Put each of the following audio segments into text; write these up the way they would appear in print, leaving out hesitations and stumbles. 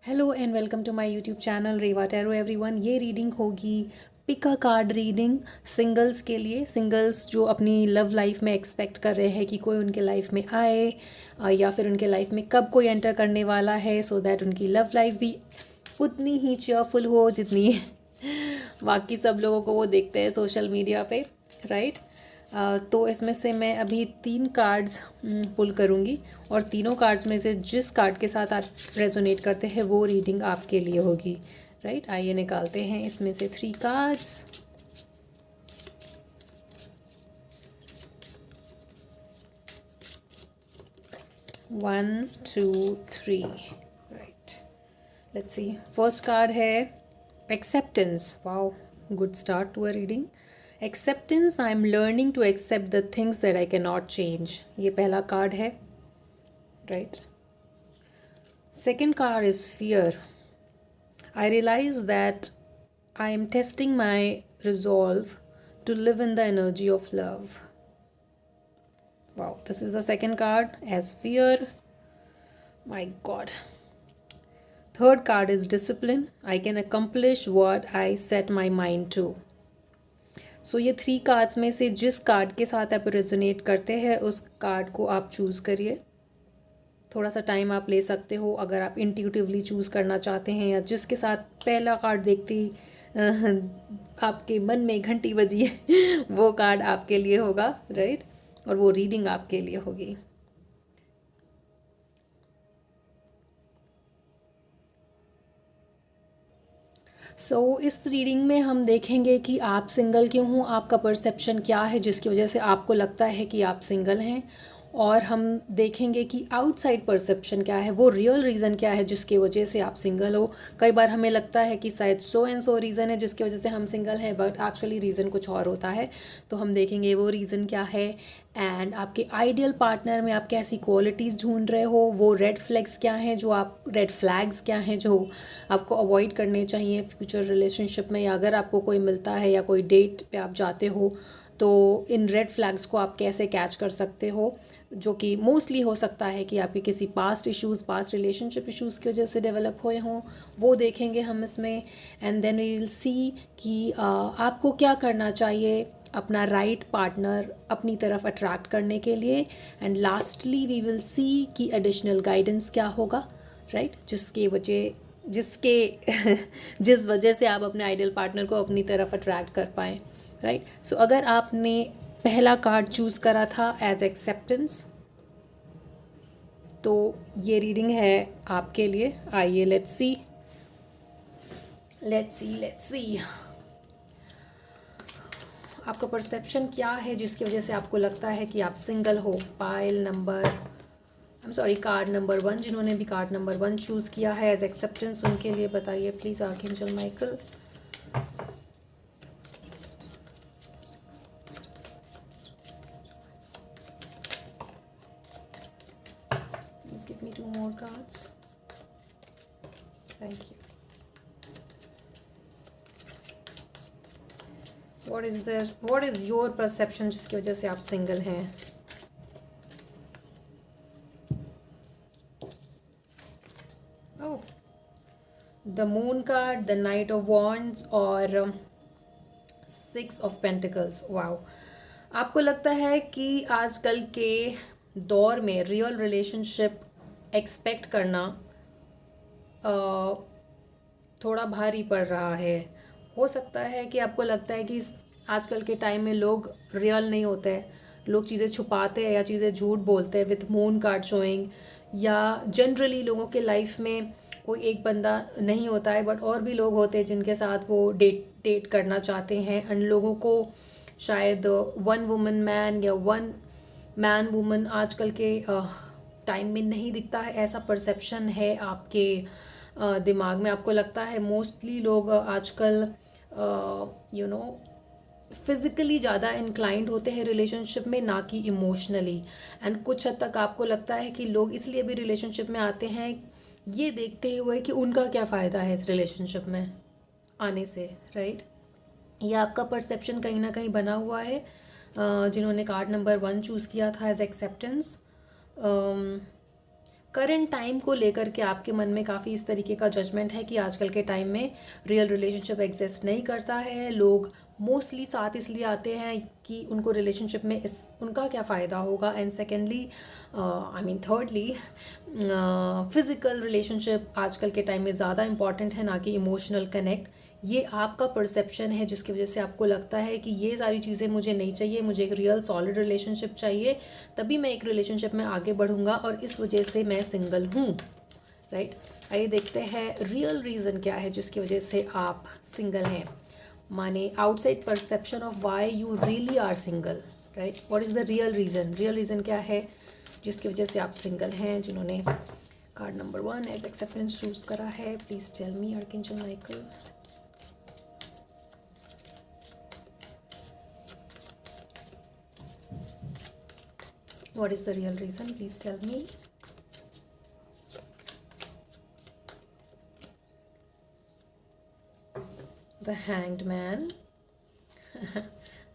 Hello and welcome to my YouTube channel Reva tarot everyone. ये reading होगी pick a card reading singles के लिए। Singles जो अपनी लव लाइफ में एक्सपेक्ट कर रहे हैं कि कोई उनके लाइफ में आए या फिर उनके लाइफ में कब कोई एंटर करने वाला है, सो दैट उनकी लव लाइफ भी उतनी ही चेयरफुल हो जितनी बाकी सब लोगों को वो देखते हैं सोशल मीडिया पे, राइट। तो इसमें से मैं अभी 3 कार्ड्स पुल करूँगी और तीनों कार्ड्स में से जिस कार्ड के साथ आप रेजोनेट करते हैं वो रीडिंग आपके लिए होगी, राइट। आइए निकालते हैं इसमें से 3 cards. One two three, right. Let's see. First card है acceptance. Wow, good start to a reading. Acceptance, I am learning to accept the things that I can not change. ये पहला कार्ड है, right. Second card is fear. I realize that I am testing my resolve to live in the energy of love. Wow, this is the second card as fear. My God. Third card is discipline. I can accomplish what I set my mind to. So ये 3 cards में से जिस card के साथ आप resonate करते हैं उस कार्ड को आप चूज़ करिए। थोड़ा सा टाइम आप ले सकते हो अगर आप इंट्यूटिवली चूज़ करना चाहते हैं, या जिसके साथ पहला कार्ड देखते ही आपके मन में घंटी बजी है वो कार्ड आपके लिए होगा, राइट। और वो रीडिंग आपके लिए होगी। इस रीडिंग में हम देखेंगे कि आप सिंगल क्यों हो, आपका परसेप्शन क्या है जिसकी वजह से आपको लगता है कि आप सिंगल हैं, और हम देखेंगे कि आउटसाइड परसेप्शन क्या है, वो रियल रीज़न क्या है जिसकी वजह से आप सिंगल हो। कई बार हमें लगता है कि शायद सो एंड सो रीज़न है जिसकी वजह से हम सिंगल हैं, बट एक्चुअली रीज़न कुछ और होता है। तो हम देखेंगे वो रीज़न क्या है, एंड आपके आइडियल पार्टनर में आप कैसी क्वालिटीज़ ढूंढ रहे हो, वो रेड फ्लैग्स क्या हैं जो आपको अवॉइड करने चाहिए फ्यूचर रिलेशनशिप में, या अगर आपको कोई मिलता है या कोई डेट पे आप जाते हो तो इन रेड फ्लैग्स को आप कैसे कैच कर सकते हो, जो कि मोस्टली हो सकता है कि आपके किसी पास्ट रिलेशनशिप इश्यूज़ की वजह से डेवलप हुए हों। वो देखेंगे हम इसमें, and then we will see कि आपको क्या करना चाहिए अपना राइट पार्टनर अपनी तरफ अट्रैक्ट करने के लिए। And lastly we will see कि एडिशनल गाइडेंस क्या होगा, राइट, जिसके जिस वजह से आप अपने आइडियल पार्टनर को अपनी तरफ अट्रैक्ट कर पाएँ, राइट। सो अगर आपने पहला कार्ड चूज़ करा था एज एक्सेप्टेंस, तो ये रीडिंग है आपके लिए। आइए लेट्स सी आपका परसेप्शन क्या है जिसकी वजह से आपको लगता है कि आप सिंगल हो। कार्ड नंबर 1, जिन्होंने भी कार्ड नंबर 1 चूज़ किया है एज एक्सेप्टेंस, उनके लिए बताइए please archangel Michael. Please give me 2 more cards. Thank you. What is your perception जिसकी वजह से आप सिंगल हैं? Oh, the Moon card, the Knight of Wands और 6 of Pentacles. वाओ, आपको लगता है कि आजकल के दौर में रियल रिलेशनशिप एक्सपेक्ट करना थोड़ा भारी पड़ रहा है। हो सकता है कि आपको लगता है कि आजकल के टाइम में लोग रियल नहीं होते हैं, लोग चीज़ें छुपाते हैं या चीज़ें झूठ बोलते हैं विथ मून कार्ड शोइंग, या जनरली लोगों के लाइफ में कोई एक बंदा नहीं होता है बट और भी लोग होते हैं जिनके साथ वो डेट करना चाहते हैं। एंड लोगों को शायद वन वुमन मैन या वन मैन वुमन आजकल के टाइम में नहीं दिखता है, ऐसा परसेप्शन है आपके दिमाग में। आपको लगता है मोस्टली लोग आजकल फिज़िकली ज़्यादा इंक्लाइंड होते हैं रिलेशनशिप में, ना कि इमोशनली। एंड कुछ हद तक आपको लगता है कि लोग इसलिए भी रिलेशनशिप में आते हैं ये देखते हुए कि उनका क्या फ़ायदा है इस रिलेशनशिप में आने से, राइट। ये आपका परसेप्शन कहीं ना कहीं बना हुआ है जिन्होंने कार्ड नंबर 1 चूज़ किया था एज एक्सेप्टेंस। करंट टाइम को लेकर के आपके मन में काफ़ी इस तरीके का जजमेंट है कि आजकल के टाइम में रियल रिलेशनशिप एग्जिस्ट नहीं करता है। लोग मोस्टली साथ इसलिए आते हैं कि उनको रिलेशनशिप में इस उनका क्या फ़ायदा होगा। And secondly I mean thirdly physical relationship आजकल के टाइम में ज़्यादा इम्पॉर्टेंट है, ना कि इमोशनल कनेक्ट। ये आपका परसेप्शन है जिसकी वजह से आपको लगता है कि ये सारी चीज़ें मुझे नहीं चाहिए, मुझे एक रियल सॉलिड रिलेशनशिप चाहिए, तभी मैं एक रिलेशनशिप में आगे बढ़ूँगा और इस वजह से मैं सिंगल हूँ। राइट, आइए देखते हैं रियल रीज़न क्या है जिसकी वजह से आप सिंगल हैं। माने outside perception of why you really are single. Right, what is the real reason? Real reason क्या है जिसकी वजह से आप सिंगल हैं? जिन्होंने card number 1 as acceptance choose करा है, please tell me archangel Michael. What is the real reason? Please tell me. The Hanged Man,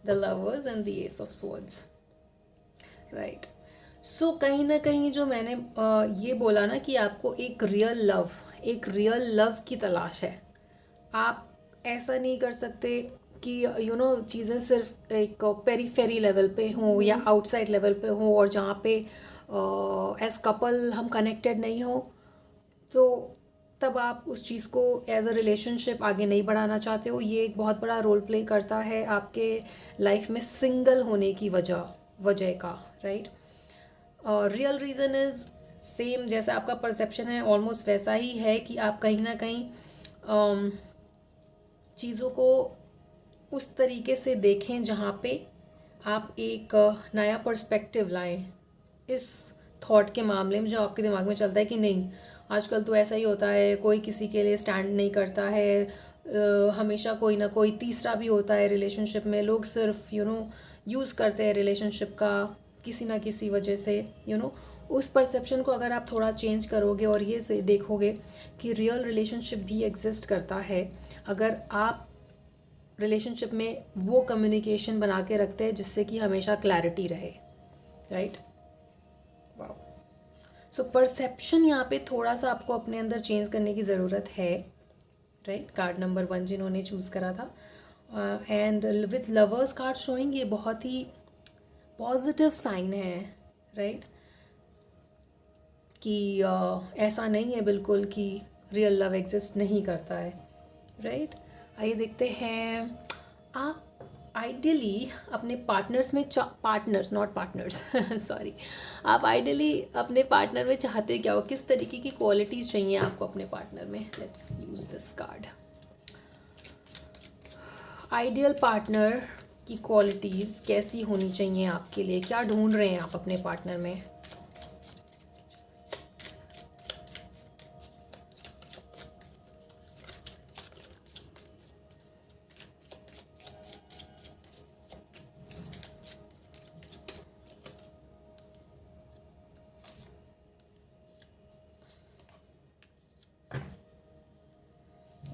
the Lovers and the Ace of Swords. Right. So कहीं ना कहीं जो मैंने ये बोला ना कि आपको एक रियल लव की तलाश है। आप ऐसा नहीं कर सकते कि चीज़ें सिर्फ एक पेरीफेरी लेवल पे हों या आउटसाइड लेवल पे हों और जहाँ पे एज कपल हम कनेक्टेड नहीं हो, तो तब आप उस चीज़ को एज अ रिलेशनशिप आगे नहीं बढ़ाना चाहते हो। ये एक बहुत बड़ा रोल प्ले करता है आपके लाइफ में सिंगल होने की वजह का। Right, real reason is same जैसा आपका परसेप्शन है, ऑलमोस्ट वैसा ही है कि आप कहीं ना कहीं चीज़ों को उस तरीके से देखें जहाँ पे आप एक नया पर्सपेक्टिव लाएं इस थॉट के मामले में, जो आपके दिमाग में चलता है कि नहीं आजकल तो ऐसा ही होता है, कोई किसी के लिए स्टैंड नहीं करता है, हमेशा कोई ना कोई तीसरा भी होता है रिलेशनशिप में, लोग सिर्फ यूज़ करते हैं रिलेशनशिप का किसी ना किसी वजह से। उस परसेप्शन को अगर आप थोड़ा चेंज करोगे और ये से देखोगे कि रियल रिलेशनशिप भी एग्जिस्ट करता है, अगर आप रिलेशनशिप में वो कम्युनिकेशन बना के रखते हैं जिससे कि हमेशा क्लैरिटी रहे। Right, wow. सो परसेप्शन यहाँ पे थोड़ा सा आपको अपने अंदर चेंज करने की ज़रूरत है। राइट, कार्ड नंबर 1 जिन्होंने चूज़ करा था, and with lovers card showing, ये बहुत ही पॉजिटिव साइन है। राइट, कि ऐसा नहीं है बिल्कुल कि रियल लव एग्जिस्ट नहीं करता है। राइट, आइए देखते हैं आप आइडियली अपने पार्टनर्स में पार्टनर्स नॉट पार्टनर्स सॉरी, आप आइडियली अपने पार्टनर में चाहते क्या हो, किस तरीके की क्वालिटीज़ चाहिए आपको अपने पार्टनर में। Let's use this card. Ideal partner की क्वालिटीज़ कैसी होनी चाहिए आपके लिए, क्या ढूंढ रहे हैं आप अपने पार्टनर में।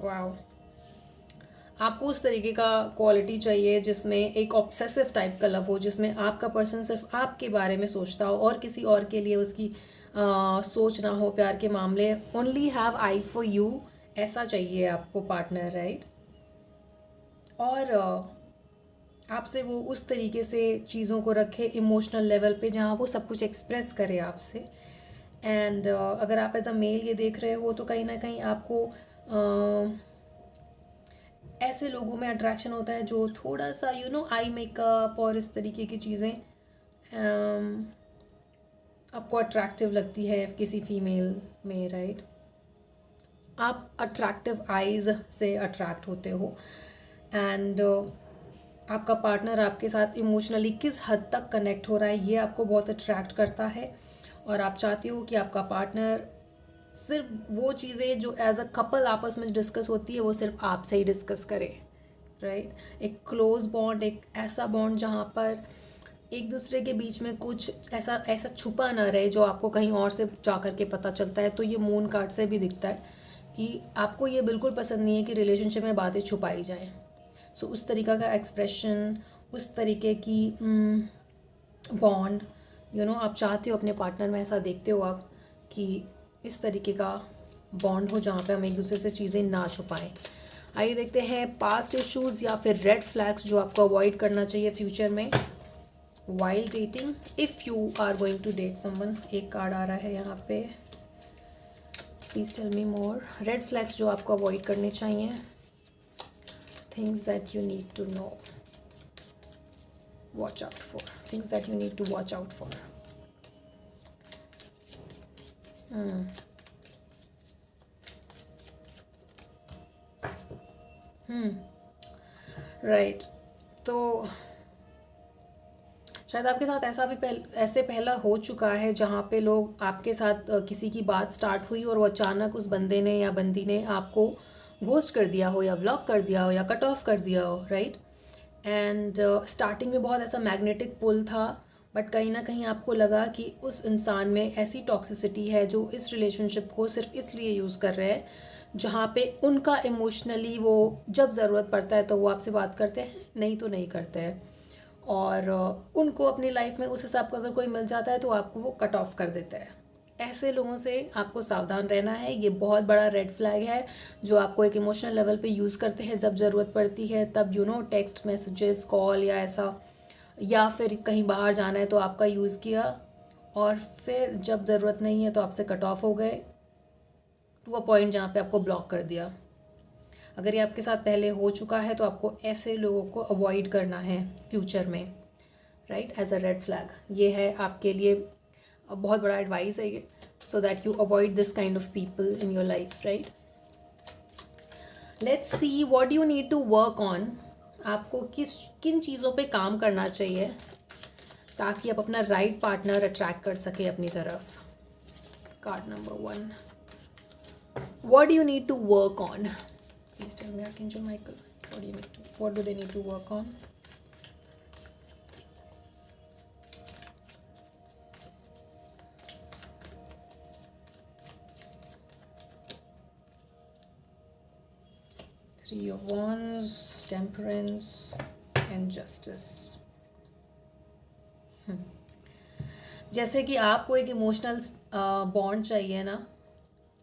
वाओ, आपको उस तरीके का क्वालिटी चाहिए जिसमें एक ऑब्सेसिव टाइप का लव हो, जिसमें आपका पर्सन सिर्फ आपके बारे में सोचता हो और किसी और के लिए उसकी सोच ना हो प्यार के मामले। Only have I for you, ऐसा चाहिए आपको पार्टनर। राइट, और आपसे वो उस तरीके से चीज़ों को रखे इमोशनल लेवल पे जहाँ वो सब कुछ एक्सप्रेस करे आपसे। एंड अगर आप एज अ मेल ये देख रहे हो तो कहीं ना कहीं आपको ऐसे लोगों में अट्रैक्शन होता है जो थोड़ा सा आई मेकअप और इस तरीके की चीज़ें आपको अट्रैक्टिव लगती है किसी फीमेल में। राइट, आप अट्रैक्टिव आइज़ से अट्रैक्ट होते हो, एंड आपका पार्टनर आपके साथ इमोशनली किस हद तक कनेक्ट हो रहा है ये आपको बहुत अट्रैक्ट करता है। और आप चाहते हो कि आपका पार्टनर सिर्फ वो चीज़ें जो एज अ कपल आपस में डिस्कस होती है वो सिर्फ आपसे ही डिस्कस करे। राइट, एक क्लोज बॉन्ड, एक ऐसा बॉन्ड जहाँ पर एक दूसरे के बीच में कुछ ऐसा छुपा ना रहे जो आपको कहीं और से जा कर के पता चलता है। तो ये मून कार्ड से भी दिखता है कि आपको ये बिल्कुल पसंद नहीं है कि रिलेशनशिप में बातें छुपाई जाएँ। सो उस तरीक़ा का एक्सप्रेशन, उस तरीके की बॉन्ड आप चाहते हो अपने पार्टनर में, ऐसा देखते हो आप कि इस तरीके का बॉन्ड हो जहाँ पे हम एक दूसरे से चीज़ें ना छुपाएं। आइए देखते हैं पास्ट इश्यूज़ या फिर रेड फ्लैग्स जो आपको अवॉइड करना चाहिए फ्यूचर में while dating, if you are going to date someone. एक कार्ड आ रहा है यहाँ पे, please tell me more. Red flags जो आपको अवॉइड करने चाहिए, things that you need to know, watch out for, things that you need to watch out for. Right, तो शायद आपके साथ ऐसा भी ऐसे पहला हो चुका है जहाँ पे लोग आपके साथ किसी की बात स्टार्ट हुई और वो अचानक उस बंदे ने या बंदी ने आपको घोस्ट कर दिया हो या ब्लॉक कर दिया हो या कट ऑफ कर दिया हो, राइट। एंड स्टार्टिंग में बहुत ऐसा मैग्नेटिक पुल था, बट कहीं ना कहीं आपको लगा कि उस इंसान में ऐसी टॉक्सिसिटी है जो इस रिलेशनशिप को सिर्फ इसलिए यूज़ कर रहे हैं जहाँ पे उनका इमोशनली वो जब ज़रूरत पड़ता है तो वो आपसे बात करते हैं, नहीं तो नहीं करते हैं। और उनको अपनी लाइफ में उस हिसाब का अगर कोई मिल जाता है तो आपको वो कट ऑफ कर देता है। ऐसे लोगों से आपको सावधान रहना है। ये बहुत बड़ा रेड फ्लैग है जो आपको एक इमोशनल लेवल पे यूज़ करते हैं जब ज़रूरत पड़ती है तब, टेक्स्ट मैसेजेस, कॉल या ऐसा, या फिर कहीं बाहर जाना है तो आपका यूज़ किया और फिर जब ज़रूरत नहीं है तो आपसे कट ऑफ हो गए टू अ पॉइंट जहाँ पे आपको ब्लॉक कर दिया। अगर ये आपके साथ पहले हो चुका है तो आपको ऐसे लोगों को अवॉइड करना है फ्यूचर में, right, as a red flag. ये है आपके लिए बहुत बड़ा एडवाइस है ये, so that you avoid this kind of people in your life, right. Let's see what you need to work on. आपको किन चीज़ों पे काम करना चाहिए ताकि आप अपना राइट पार्टनर अट्रैक्ट कर सके अपनी तरफ। Card number 1, what do you need to work on? Please tell me, Archangel Michael, what do they need to work on? Three of Wands, Temperance, and Justice. जैसे कि आपको एक इमोशनल बॉन्ड चाहिए ना,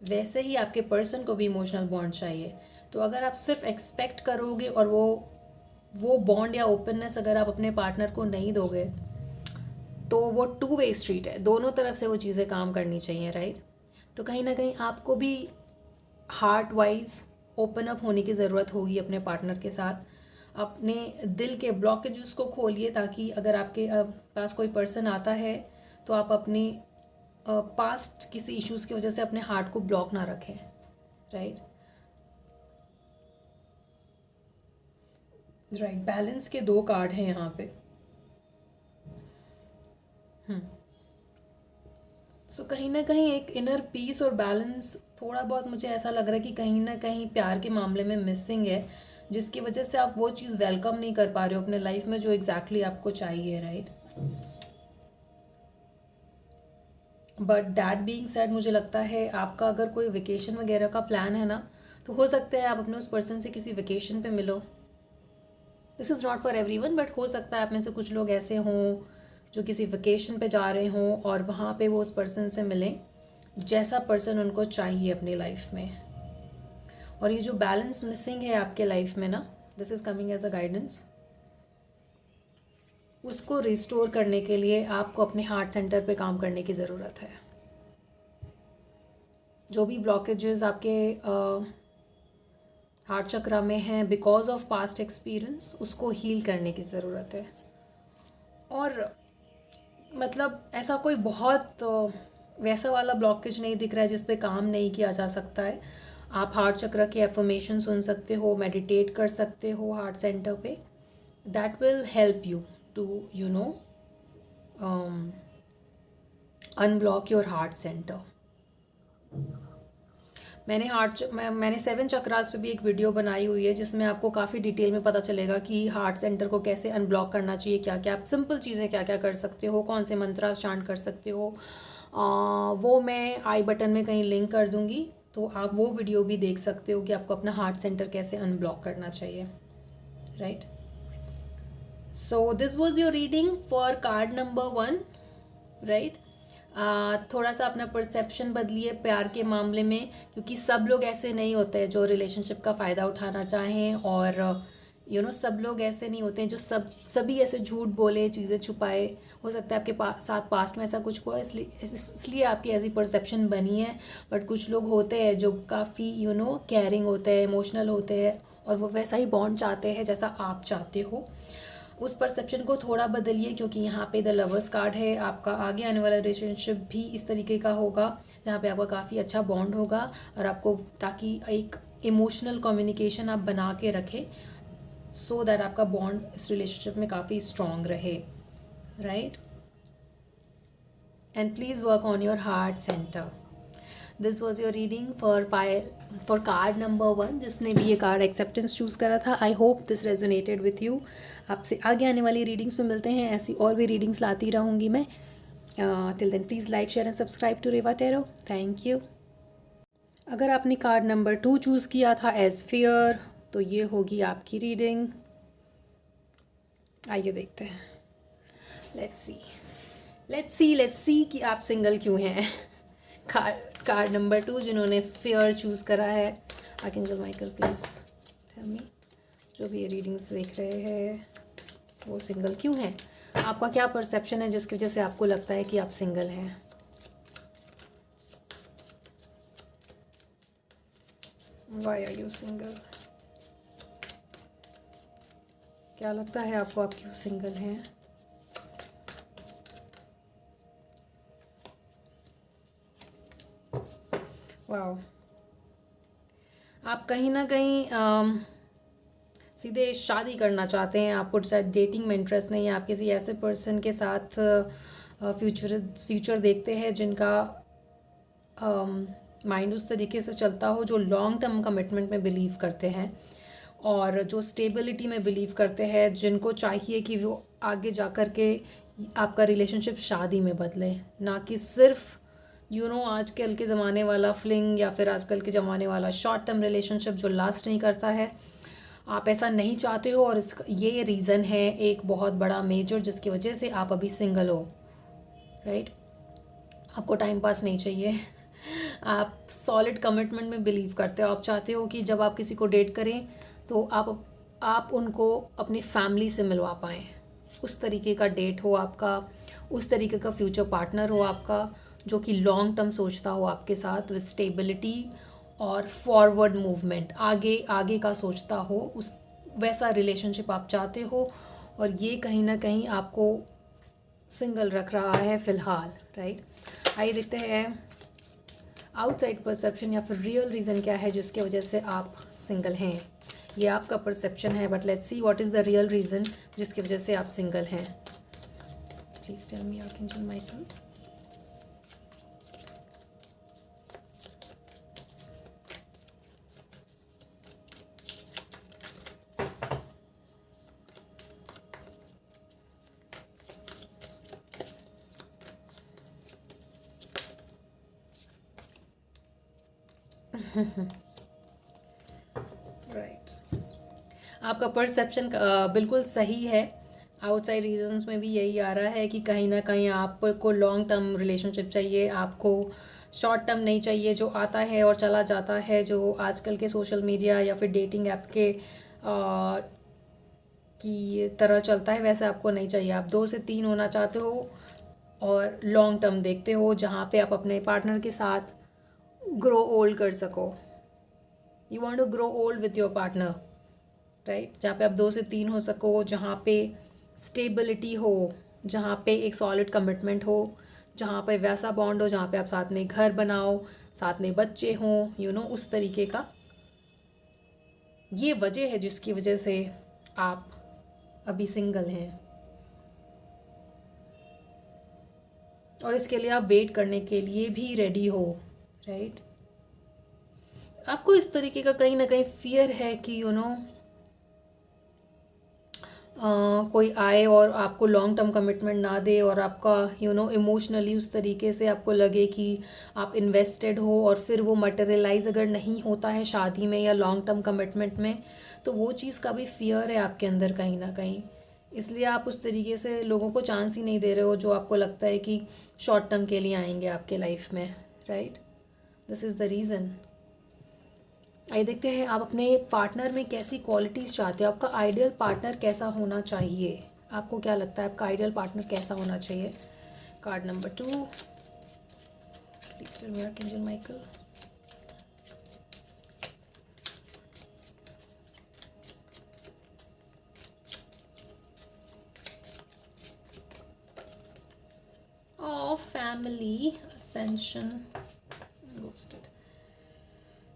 वैसे ही आपके पर्सन को भी इमोशनल बॉन्ड चाहिए। तो अगर आप सिर्फ एक्सपेक्ट करोगे और वो बॉन्ड या ओपननेस अगर आप अपने पार्टनर को नहीं दोगे तो वो 2 वे स्ट्रीट है, दोनों तरफ से वो चीज़ें काम करनी चाहिए, राइट। तो कहीं ना कहीं आपको भी हार्ट वाइज ओपन अप होने की ज़रूरत होगी अपने पार्टनर के साथ। अपने दिल के ब्लॉकेजेस को खोलिए ताकि अगर आपके पास कोई पर्सन आता है तो आप अपनी पास्ट किसी इश्यूज़ की वजह से अपने हार्ट को ब्लॉक ना रखें, राइट। राइट, बैलेंस के 2 कार्ड हैं यहाँ पे। सो कहीं ना कहीं एक इनर पीस और बैलेंस थोड़ा बहुत मुझे ऐसा लग रहा है कि कहीं ना कहीं प्यार के मामले में मिसिंग है, जिसकी वजह से आप वो चीज़ वेलकम नहीं कर पा रहे हो अपने लाइफ में जो एग्जैक्टली आपको चाहिए, right. But that being said, मुझे लगता है आपका अगर कोई वेकेशन वगैरह का प्लान है ना तो हो सकता है आप अपने उस पर्सन से किसी वेकेशन पे मिलो। This is not for everyone, but हो सकता है आप में से कुछ लोग ऐसे हों जो किसी वेकेशन पे जा रहे हों और वहाँ पे वो उस पर्सन से मिलें जैसा पर्सन उनको चाहिए अपनी लाइफ में। और ये जो बैलेंस मिसिंग है आपके लाइफ में ना, this is coming as a guidance. उसको रिस्टोर करने के लिए आपको अपने हार्ट सेंटर पे काम करने की ज़रूरत है। जो भी ब्लॉकेजेस आपके हार्ट चक्रा में हैं बिकॉज ऑफ पास्ट एक्सपीरियंस, उसको हील करने की ज़रूरत है। और मतलब ऐसा कोई बहुत वैसा वाला ब्लॉकेज नहीं दिख रहा है जिस पे काम नहीं किया जा सकता है। आप हार्ट चक्र के एफर्मेशन सुन सकते हो, मेडिटेट कर सकते हो हार्ट सेंटर पे। That will help you to unblock your heart centre. मैंने 7 चक्रास पे भी एक वीडियो बनाई हुई है जिसमें आपको काफ़ी डिटेल में पता चलेगा कि हार्ट सेंटर को कैसे अनब्लॉक करना चाहिए, क्या क्या आप सिंपल चीज़ें क्या क्या कर सकते हो, कौन से मंत्रा चांट कर सकते हो। वो मैं आई बटन में कहीं लिंक कर दूँगी, तो आप वो वीडियो भी देख सकते हो कि आपको अपना हार्ट सेंटर कैसे अनब्लॉक करना चाहिए, right. So this was your reading for card number 1, right. थोड़ा सा अपना परसेप्शन बदलिए प्यार के मामले में, क्योंकि सब लोग ऐसे नहीं होते हैं जो रिलेशनशिप का फ़ायदा उठाना चाहें, और सब लोग ऐसे नहीं होते हैं जो सभी ऐसे झूठ बोले, चीज़ें छुपाए। हो सकता है आपके साथ पास्ट में ऐसा कुछ हुआ, इसलिए आपकी ऐसी परसेप्शन बनी है। बट कुछ लोग होते हैं जो काफ़ी केयरिंग होते हैं, इमोशनल होते हैं, और वो वैसा ही बॉन्ड चाहते हैं जैसा आप चाहते हो। उस परसेप्शन को थोड़ा बदलिए, क्योंकि यहाँ पे द लवर्स कार्ड है। आपका आगे आने वाला रिलेशनशिप भी इस तरीके का होगा जहाँ पे आपका काफ़ी अच्छा बॉन्ड होगा, और आपको ताकि एक इमोशनल कम्युनिकेशन आप बना के रखें, सो दैट आपका बॉन्ड इस रिलेशनशिप में काफ़ी स्ट्रॉन्ग रहे, right. And please work on your heart centre. This was your reading for card number 1। जिसने भी ये कार्ड एक्सेप्टेंस चूज़ करा था, I hope this resonated with you. आपसे आगे आने वाली रीडिंग्स में मिलते हैं, ऐसी और भी रीडिंग्स लाती रहूँगी मैं। Till then please like, share and subscribe to Reva tarot. Thank you. अगर आपने कार्ड नंबर 2 चूज़ किया था एज फियर, तो ये होगी आपकी रीडिंग। आइए देखते हैं। लेट्स सी कि आप सिंगल क्यों हैं। कार्ड नंबर 2 जिन्होंने फेयर चूज़ करा है, archangel Michael please tell me, जो भी ये रीडिंग्स देख रहे हैं वो सिंगल क्यों हैं। आपका क्या परसेप्शन है जिसकी वजह से आपको लगता है कि आप सिंगल हैं। Why are you single? क्या लगता है आपको, आप क्यों सिंगल हैं? वाओ, आप कहीं ना कहीं सीधे शादी करना चाहते हैं। आपको शायद डेटिंग में इंटरेस्ट नहीं है। आप किसी ऐसे पर्सन के साथ फ्यूचर देखते हैं जिनका माइंड उस तरीके से चलता हो, जो लॉन्ग टर्म कमिटमेंट में बिलीव करते हैं और जो स्टेबिलिटी में बिलीव करते हैं, जिनको चाहिए कि वो आगे जा कर के आपका रिलेशनशिप शादी में बदले, ना कि सिर्फ आजकल के ज़माने वाला फ्लिंग या फिर आजकल के ज़माने वाला शॉर्ट टर्म रिलेशनशिप जो लास्ट नहीं करता है। आप ऐसा नहीं चाहते हो, और इसका ये रीज़न है एक बहुत बड़ा मेजर, जिसकी वजह से आप अभी सिंगल हो, राइट। आपको टाइम पास नहीं चाहिए। आप सॉलिड कमिटमेंट में बिलीव करते हो। आप चाहते हो कि जब आप किसी को डेट करें तो आप उनको अपनी फैमिली से मिलवा पाएँ। उस तरीके का डेट हो आपका, उस तरीके का फ्यूचर पार्टनर हो आपका, जो कि लॉन्ग टर्म सोचता हो आपके साथ, विद स्टेबिलिटी और फॉरवर्ड मूवमेंट, आगे का सोचता हो। उस वैसा रिलेशनशिप आप चाहते हो, और ये कहीं ना कहीं आपको सिंगल रख रहा है फ़िलहाल, राइट। आइए देखते हैं आउटसाइड परसेप्शन या फिर रियल रीज़न क्या है जिसकी वजह से आप सिंगल हैं। ये आपका परसेप्शन है, but let's see what is the real reason जिसकी वजह से आप सिंगल हैं। Please tell me archangel Michael. Right, आपका परसेप्शन बिल्कुल सही है। आउटसाइड रीजंस में भी यही आ रहा है कि कहीं ना कहीं आपको लॉन्ग टर्म रिलेशनशिप चाहिए, आपको शॉर्ट टर्म नहीं चाहिए, जो आता है और चला जाता है, जो आजकल के सोशल मीडिया या फिर डेटिंग ऐप के की तरह चलता है, वैसे आपको नहीं चाहिए। आप 2 से 3 होना चाहते हो और लॉन्ग टर्म देखते हो, जहाँ पे आप अपने पार्टनर के साथ ग्रो ओल्ड कर सको। You want to grow old with your partner, right. जहाँ पे आप 2 से 3 हो सको, जहाँ पे स्टेबिलिटी हो, जहाँ पे एक सॉलिड कमिटमेंट हो, जहाँ पे वैसा बॉन्ड हो जहाँ पे आप साथ में घर बनाओ, साथ में बच्चे हों, उस तरीके का। ये वजह है जिसकी वजह से आप अभी सिंगल हैं, और इसके लिए आप वेट करने के लिए भी रेडी हो, राइट। आपको इस तरीके का कहीं ना कहीं फियर है कि कोई आए और आपको लॉन्ग टर्म कमिटमेंट ना दे, और आपका इमोशनली उस तरीके से आपको लगे कि आप इन्वेस्टेड हो, और फिर वो मटेरियलाइज अगर नहीं होता है शादी में या लॉन्ग टर्म कमिटमेंट में, तो वो चीज़ का भी फियर है आपके अंदर कहीं ना कहीं। इसलिए आप उस तरीके से लोगों को चांस ही नहीं दे रहे हो जो आपको लगता है कि शॉर्ट टर्म के लिए आएंगे आपके लाइफ में, right? This is the reason. आइए देखते हैं आप अपने पार्टनर में कैसी क्वालिटीज़ चाहते हो। आपका आइडियल पार्टनर कैसा होना चाहिए? आपको क्या लगता है आपका आइडियल पार्टनर कैसा होना चाहिए? Card number 2, please tell me archangel Michael. Family ascension roasted,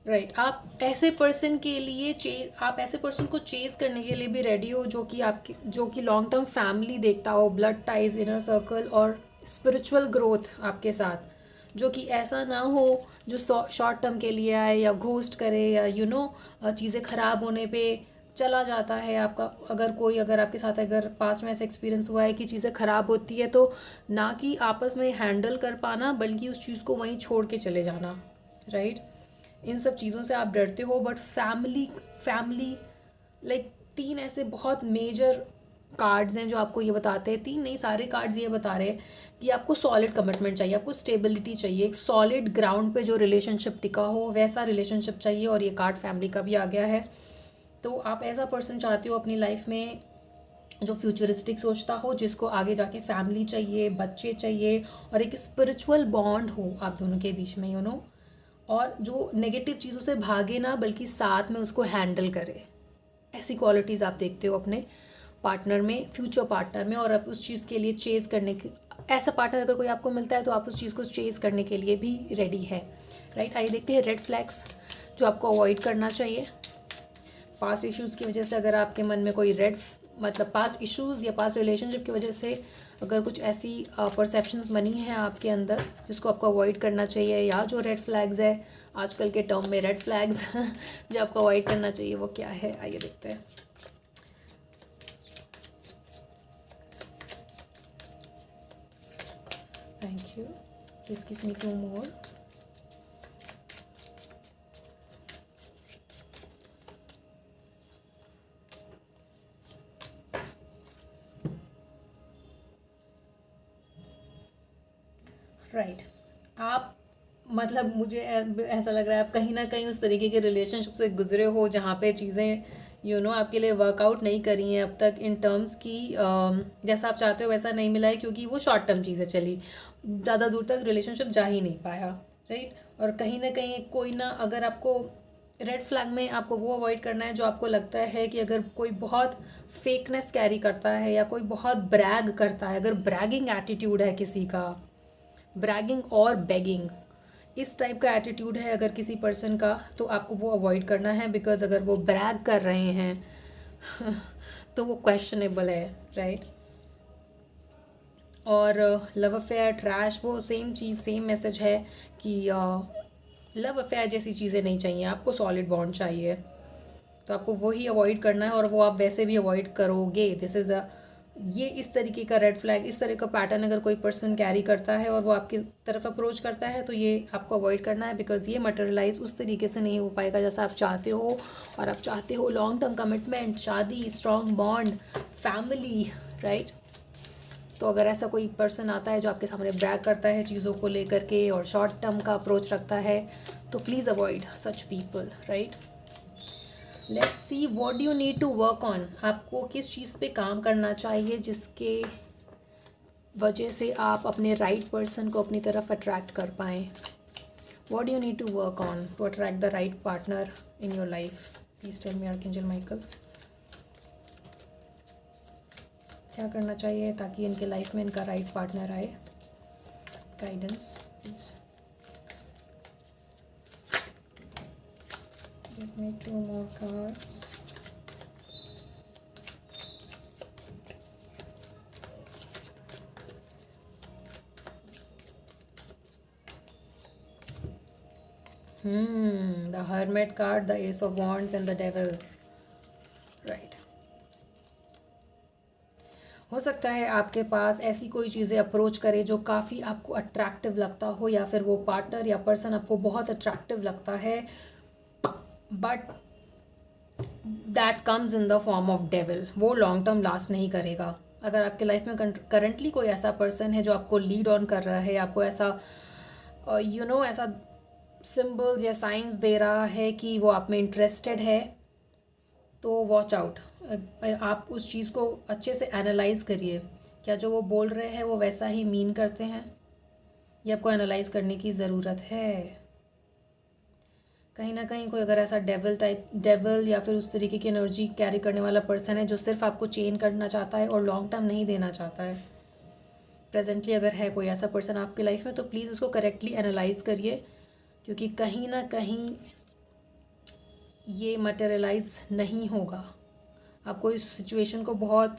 right. आप ऐसे पर्सन के लिए आप ऐसे पर्सन को चेज करने के लिए भी रेडी हो जो कि लॉन्ग टर्म फैमिली देखता हो, ब्लड टाइज, इनर सर्कल और स्पिरिचुअल ग्रोथ आपके साथ, जो कि ऐसा ना हो जो शॉर्ट टर्म के लिए आए या घोस्ट करे या चीज़ें ख़राब होने पे चला जाता है आपका। अगर आपके साथ अगर पास्ट में ऐसा एक्सपीरियंस हुआ है कि चीज़ें ख़राब होती है, तो ना कि आपस में हैंडल कर पाना बल्कि उस चीज़ को वहीं छोड़ के चले जाना, राइट। इन सब चीज़ों से आप डरते हो। बट फैमिली लाइक 3 ऐसे बहुत मेजर कार्ड्स हैं जो आपको ये बताते हैं, 3 नहीं सारे कार्ड्स ये बता रहे हैं कि आपको सॉलिड कमिटमेंट चाहिए, आपको स्टेबिलिटी चाहिए, एक सॉलिड ग्राउंड पे जो रिलेशनशिप टिका हो वैसा रिलेशनशिप चाहिए। और ये कार्ड फैमिली का भी आ गया है। तो आप ऐसा पर्सन चाहते हो अपनी लाइफ में जो फ्यूचरिस्टिक सोचता हो, जिसको आगे जाके फैमिली चाहिए, बच्चे चाहिए और एक स्पिरिचुअल बॉन्ड हो आप दोनों के बीच में, और जो नेगेटिव चीज़ों से भागे ना बल्कि साथ में उसको हैंडल करे। ऐसी क्वालिटीज़ आप देखते हो अपने पार्टनर में, फ्यूचर पार्टनर में। और आप उस चीज़ के लिए चेज़ करने की, ऐसा पार्टनर अगर कोई आपको मिलता है तो आप उस चीज़ को चेज़ करने के लिए भी रेडी है, राइट। आइए देखते हैं रेड फ्लैग्स जो आपको अवॉइड करना चाहिए। पास्ट इश्यूज़ की वजह से अगर आपके मन में कोई पास्ट इश्यूज़ या पास्ट रिलेशनशिप की वजह से अगर कुछ ऐसी परसेप्शंस बनी हैं आपके अंदर जिसको आपको अवॉइड करना चाहिए, या जो रेड फ्लैग्स है आजकल के टर्म में रेड फ्लैग्स जो आपको अवॉइड करना चाहिए, वो क्या है? आइए देखते हैं। Thank you, please give me 2 more. Right. आप मुझे ऐसा लग रहा है आप कहीं ना कहीं उस तरीके के रिलेशनशिप से गुजरे हो जहाँ पे चीज़ें आपके लिए वर्कआउट नहीं करी हैं अब तक इन टर्म्स की जैसा आप चाहते हो वैसा नहीं मिला है, क्योंकि वो शॉर्ट टर्म चीज़ें चली, ज़्यादा दूर तक रिलेशनशिप जा ही नहीं पाया, राइट। और कहीं ना कहीं कोई ना, अगर आपको रेड फ्लैग में आपको वो अवॉइड करना है जो आपको लगता है कि अगर कोई बहुत फेकनेस कैरी करता है या कोई बहुत ब्रैग करता है, अगर ब्रैगिंग एटीट्यूड है किसी का, ब्रैगिंग और बेगिंग, इस टाइप का एटीट्यूड है अगर किसी पर्सन का, तो आपको वो अवॉइड करना है। बिकॉज अगर वो ब्रैग कर रहे हैं तो वो क्वेश्चनेबल है, राइट। और लव अफेयर, ट्रैश, वो सेम चीज़, सेम मैसेज है कि लव अफेयर जैसी चीज़ें नहीं चाहिए, आपको सॉलिड बॉन्ड चाहिए। तो आपको वही अवॉइड करना है और वो आप वैसे भी अवॉइड करोगे। दिस इज़ ये इस तरीके का रेड फ्लैग, इस तरह का पैटर्न अगर कोई पर्सन कैरी करता है और वो आपकी तरफ अप्रोच करता है तो ये आपको अवॉइड करना है। बिकॉज ये मटेरियलाइज उस तरीके से नहीं हो पाएगा जैसा आप चाहते हो। और आप चाहते हो लॉन्ग टर्म कमिटमेंट, शादी, स्ट्रॉन्ग बॉन्ड, फैमिली, राइट। तो अगर ऐसा कोई पर्सन आता है जो आपके सामने ब्रैग करता है चीज़ों को लेकर के और शॉर्ट टर्म का अप्रोच रखता है, तो please avoid such people, right. Let's see what do you need to work on. आपको किस चीज़ पे काम करना चाहिए जिसके वजह से आप अपने राइट पर्सन को अपनी तरफ अट्रैक्ट कर पाएँ। What do you need to work on to attract the right partner in your life? Please tell me archangel Michael, क्या करना चाहिए ताकि इनके लाइफ में इनका राइट पार्टनर आए? Guidance please. Give me 2 more cards. The Hermit card, the Ace of Wands and the Devil. Right. हो सकता है आपके पास ऐसी कोई चीज़ें अप्रोच करे जो काफ़ी आपको अट्रैक्टिव लगता हो, या फिर वो पार्टनर या पर्सन आपको बहुत अट्रैक्टिव लगता है, but that comes in the form of devil, वो लॉन्ग टर्म लास्ट नहीं करेगा। अगर आपके लाइफ में करंटली कोई ऐसा पर्सन है जो आपको लीड ऑन कर रहा है, आपको ऐसा ऐसा सिंबल्स या साइंस दे रहा है कि वो आप में इंटरेस्टेड है, तो वॉच आउट। आप उस चीज़ को अच्छे से एनालाइज करिए, क्या जो वो बोल रहे हैं वो वैसा ही मीन करते हैं, ये आपको एनालाइज करने की ज़रूरत है। कहीं ना कहीं कोई अगर ऐसा डेविल या फिर उस तरीके की एनर्जी कैरी करने वाला पर्सन है जो सिर्फ आपको चेन करना चाहता है और लॉन्ग टर्म नहीं देना चाहता है, प्रेजेंटली अगर है कोई ऐसा पर्सन आपकी लाइफ में, तो प्लीज़ उसको करेक्टली एनालाइज करिए, क्योंकि कहीं ना कहीं ये मटेरियलाइज नहीं होगा। आपको इस सिचुएशन को बहुत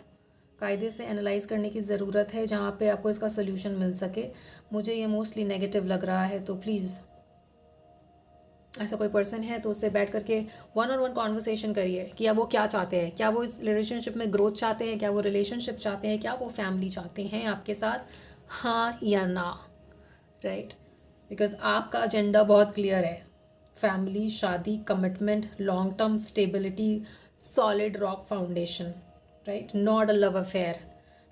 कायदे से एनालाइज करने की ज़रूरत है जहाँ पे आपको इसका सोल्यूशन मिल सके। मुझे ये मोस्टली नेगेटिव लग रहा है, तो प्लीज़ ऐसा कोई पर्सन है तो उससे बैठ करके वन ऑन वन कॉन्वर्सेशन करिए कि या वो क्या चाहते हैं, क्या वो इस रिलेशनशिप में ग्रोथ चाहते हैं, क्या वो रिलेशनशिप चाहते हैं, क्या वो फैमिली चाहते हैं आपके साथ, हाँ या ना, राइट। बिकॉज आपका एजेंडा बहुत क्लियर है, फैमिली, शादी, commitment, long term stability, solid rock foundation, right, not a love affair,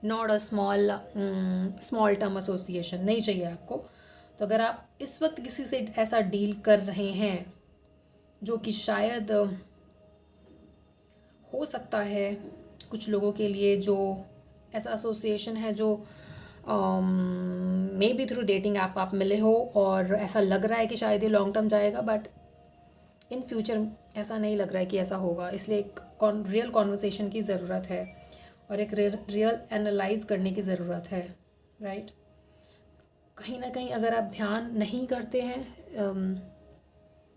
not a small term association नहीं चाहिए आपको। तो अगर आप इस वक्त किसी से ऐसा डील कर रहे हैं जो कि शायद हो सकता है कुछ लोगों के लिए जो ऐसा एसोसिएशन है जो may be through dating app आप मिले हो और ऐसा लग रहा है कि शायद ये लॉन्ग टर्म जाएगा, बट इन फ्यूचर ऐसा नहीं लग रहा है कि ऐसा होगा। इसलिए एक रियल कॉन्वर्सेशन की ज़रूरत है और एक रियल एनालाइज करने की ज़रूरत है, राइट। कहीं ना कहीं अगर आप ध्यान नहीं करते हैं,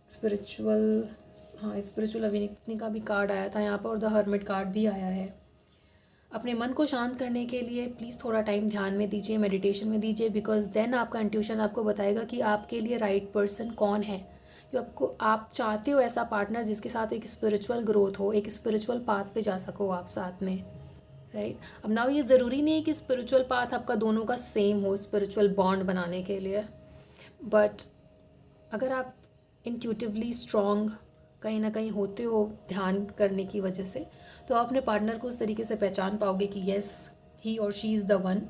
स्पिरिचुअल अवेकनिंग का भी कार्ड आया था यहाँ पर और द हर्मिट कार्ड भी आया है। अपने मन को शांत करने के लिए प्लीज़ थोड़ा टाइम ध्यान में दीजिए, मेडिटेशन में दीजिए, बिकॉज देन आपका इंट्यूशन आपको बताएगा कि आपके लिए राइट पर्सन कौन है। जो आप चाहते हो ऐसा पार्टनर जिसके साथ एक स्पिरिचुअल ग्रोथ हो, एक स्पिरिचुअल पाथ पे जा सको आप साथ में, राइट। अब नाउ ये ज़रूरी नहीं है कि स्पिरिचुअल पाथ आपका दोनों का सेम हो स्पिरिचुअल बॉन्ड बनाने के लिए, बट अगर आप इंट्यूटिवली स्ट्रॉन्ग कहीं ना कहीं होते हो ध्यान करने की वजह से, तो आप अपने पार्टनर को उस तरीके से पहचान पाओगे कि येस, ही और शी इज़ द वन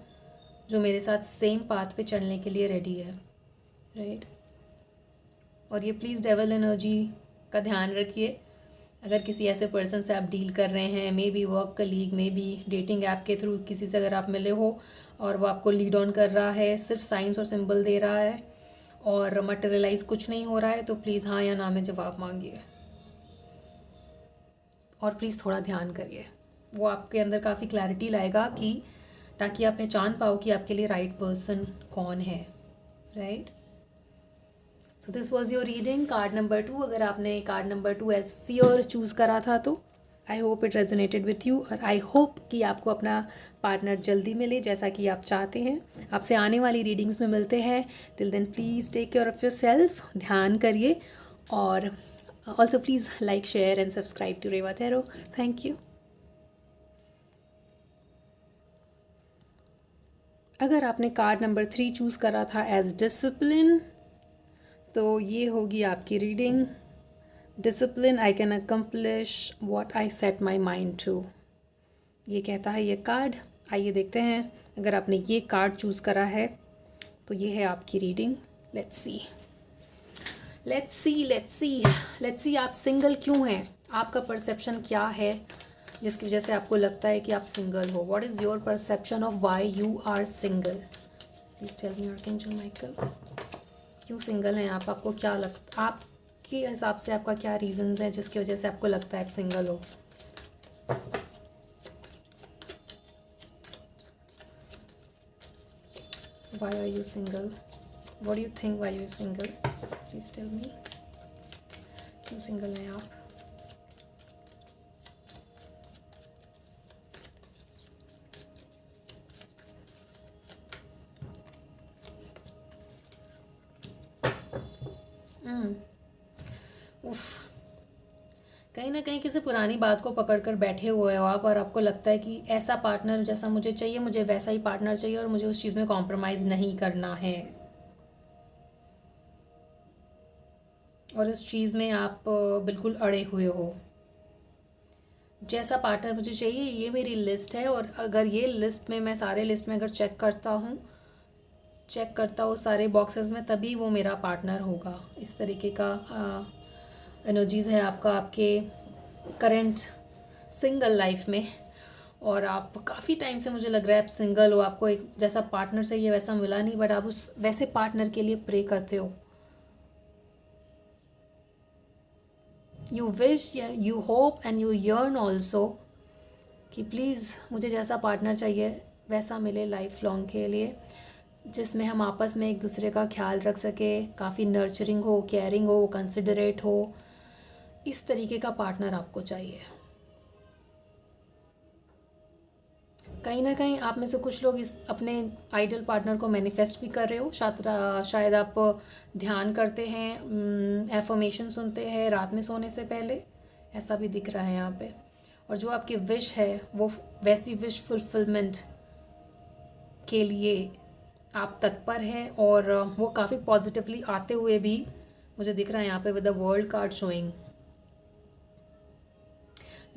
जो मेरे साथ सेम पाथ पे चलने के लिए रेडी है, राइट। और ये प्लीज़ डेविल एनर्जी का ध्यान रखिए। अगर किसी ऐसे पर्सन से आप डील कर रहे हैं, may be work colleague, may be dating app के थ्रू किसी से अगर आप मिले हो और वो आपको लीड ऑन कर रहा है, सिर्फ साइंस और सिंबल दे रहा है और मटेरियलाइज कुछ नहीं हो रहा है, तो प्लीज़ हाँ या ना में जवाब मांगिए और प्लीज़ थोड़ा ध्यान करिए। वो आपके अंदर काफ़ी क्लैरिटी लाएगा कि ताकि आप पहचान पाओ कि आपके लिए राइट पर्सन कौन है, right. So this was your reading card number 2। अगर आपने कार्ड नंबर 2 एज फियर चूज़ करा था तो I hope it resonated with you, और आई होप कि आपको अपना पार्टनर जल्दी मिले जैसा कि आप चाहते हैं। आपसे आने वाली रीडिंग्स में मिलते हैं। Till then please take care of yourself, ध्यान करिए, और also please like, share and subscribe to Reva tarot. Thank you. अगर आपने कार्ड नंबर 3 चूज़ करा था एज डिसिप्लिन, तो ये होगी आपकी reading. Discipline, I can accomplish what I set my mind to, ये कहता है ये कार्ड। आइए देखते हैं, अगर आपने ये कार्ड चूज़ करा है तो ये है आपकी reading. Let's see let's see let's see let's see आप सिंगल क्यों हैं, आपका परसेप्शन क्या है जिसकी वजह से आपको लगता है कि आप सिंगल हो। What is your perception of why you are single? Please tell me archangel Michael, क्यों सिंगल हैं आप? आपको क्या लगता, आपके हिसाब से आपका क्या रीजंस है जिसकी वजह से आपको लगता है आप सिंगल हो? Why are you single? What do you think why you are single? Please tell me. क्यों सिंगल हैं आप? उफ, कहीं ना कहीं किसी पुरानी बात को पकड़ कर बैठे हुए हो आप, और आपको लगता है कि ऐसा पार्टनर जैसा मुझे चाहिए, मुझे वैसा ही पार्टनर चाहिए और मुझे उस चीज़ में कॉम्प्रोमाइज़ नहीं करना है। और इस चीज़ में आप बिल्कुल अड़े हुए हो। जैसा पार्टनर मुझे चाहिए, ये मेरी लिस्ट है, और अगर ये लिस्ट में मैं सारे लिस्ट में अगर चेक करता हूँ सारे बॉक्सेस में, तभी वो मेरा पार्टनर होगा। इस तरीके का एनर्जीज़ है आपका आपके करंट सिंगल लाइफ में। और आप काफ़ी टाइम से, मुझे लग रहा है आप सिंगल हो, आपको एक जैसा पार्टनर चाहिए वैसा मिला नहीं, बट आप उस वैसे पार्टनर के लिए प्रे करते हो। You wish, you hope and you yearn also कि प्लीज़ मुझे जैसा पार्टनर चाहिए वैसा मिले लाइफ लॉन्ग के लिए, जिसमें हम आपस में एक दूसरे का ख्याल रख सके, काफ़ी नर्चरिंग हो, केयरिंग हो, कंसिडरेट हो। इस तरीके का पार्टनर आपको चाहिए। कहीं ना कहीं आप में से कुछ लोग इस अपने आइडल पार्टनर को मैनिफेस्ट भी कर रहे हो। शायद आप ध्यान करते हैं, एफर्मेशन सुनते हैं रात में सोने से पहले, ऐसा भी दिख रहा है यहाँ पे। और जो आपकी विश है वो वैसी विश फुलफिलमेंट के लिए आप तत्पर हैं, और वो काफ़ी पॉजिटिवली आते हुए भी मुझे दिख रहा है यहाँ पे with the world card showing.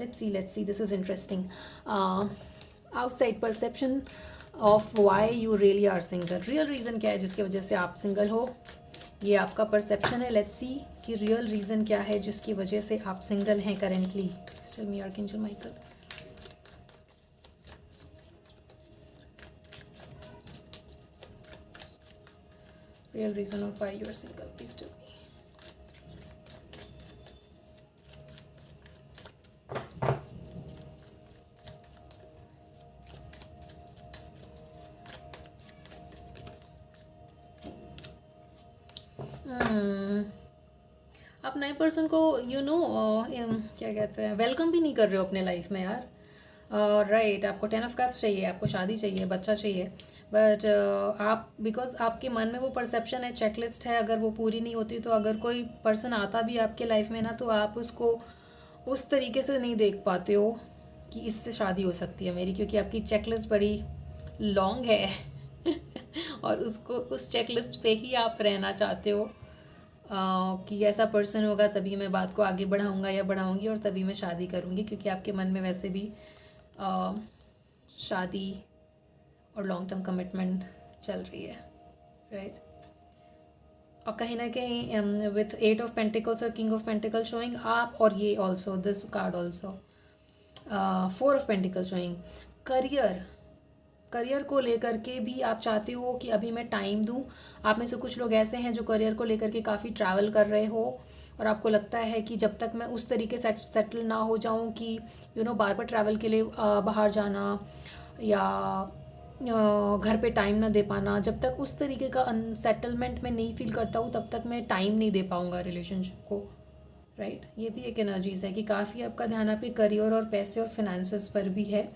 Let's see, this is interesting. Outside perception of why you really are single. Real reason क्या है जिसकी वजह से आप सिंगल हो, ये आपका परसेप्शन है। लेट्स सी कि रियल रीज़न क्या है जिसकी वजह से आप सिंगल हैं currently. Tell me archangel Michael. Real reason of why you are single, please tell me. आप नए पर्सन को क्या कहते हैं, वेलकम भी नहीं कर रहे हो अपने लाइफ में यार। राइट, आपको 10 ऑफ कप्स चाहिए, आपको शादी चाहिए, बच्चा चाहिए, बट आप बिकॉज आपके मन में वो परसेप्शन है, चेकलिस्ट है, अगर वो पूरी नहीं होती तो अगर कोई पर्सन आता भी आपके लाइफ में ना, तो आप उसको उस तरीके से नहीं देख पाते हो कि इससे शादी हो सकती है मेरी, क्योंकि आपकी चेकलिस्ट बड़ी लॉन्ग है और उसको उस चेकलिस्ट पे ही आप रहना चाहते हो कि ऐसा पर्सन होगा तभी मैं बात को आगे बढ़ाऊंगा या बढ़ाऊंगी, और तभी मैं शादी करूंगी, क्योंकि आपके मन में वैसे भी शादी और लॉन्ग टर्म कमिटमेंट चल रही है, राइट। और कहीं ना कहीं विथ 8 ऑफ पेंटिकल्स और किंग ऑफ पेंटिकल शोइंग आप, और ये also this card also 4 of pentacle showing career को लेकर के भी आप चाहते हो कि अभी मैं टाइम दूं। आप में से कुछ लोग ऐसे हैं जो करियर को लेकर के काफ़ी ट्रैवल कर रहे हो, और आपको लगता है कि जब तक मैं उस तरीके से सेटल ना हो जाऊं कि बार बार ट्रैवल के लिए बाहर जाना, या घर पे टाइम ना दे पाना, जब तक उस तरीके का अनसेटलमेंट में नहीं फील करता हूँ तब तक मैं टाइम नहीं दे पाऊँगा रिलेशनशिप को, राइट। ये भी एक एनर्जीज है कि काफ़ी आपका ध्यान आपके करियर और पैसे और फिनेंसेस पर भी है।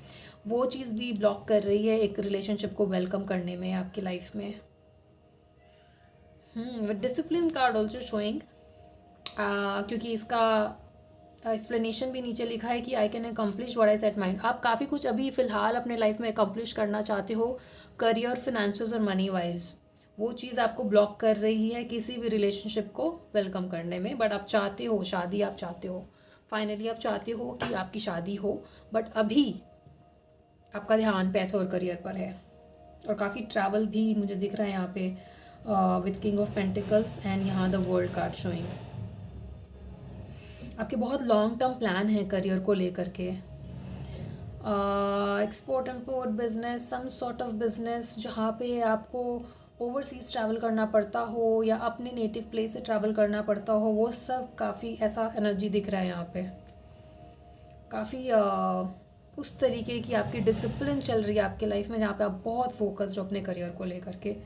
वो चीज़ भी ब्लॉक कर रही है एक रिलेशनशिप को वेलकम करने में आपकी लाइफ में। With discipline card also showing, क्योंकि इसका एक्सप्लेनेशन भी नीचे लिखा है कि आई can accomplish what I set mind. आप काफ़ी कुछ अभी फ़िलहाल अपने लाइफ में अकम्प्लिश करना चाहते हो, करियर, फिनेंसेस और मनी वाइज। वो चीज़ आपको ब्लॉक कर रही है किसी भी रिलेशनशिप को वेलकम करने में, बट आप चाहते हो शादी, आप चाहते हो फाइनली, आप चाहते हो कि आपकी शादी हो, बट अभी आपका ध्यान पैसे और करियर पर है। और काफ़ी ट्रैवल भी मुझे दिख रहा है यहाँ पे with king of pentacles and यहाँ द वर्ल्ड कार्ड शोइंग। आपके बहुत लॉन्ग टर्म प्लान है करियर को लेकर के, export import business, some sort of business जहाँ पे आपको ओवरसीज़ ट्रैवल करना पड़ता हो या अपने नेटिव प्लेस से ट्रैवल करना पड़ता हो, वो सब काफ़ी ऐसा एनर्जी दिख रहा है यहाँ पे। काफ़ी उस तरीके की आपकी डिसिप्लिन चल रही है आपके लाइफ में, जहाँ पे आप बहुत फोकस्ड हो अपने करियर को लेकर के।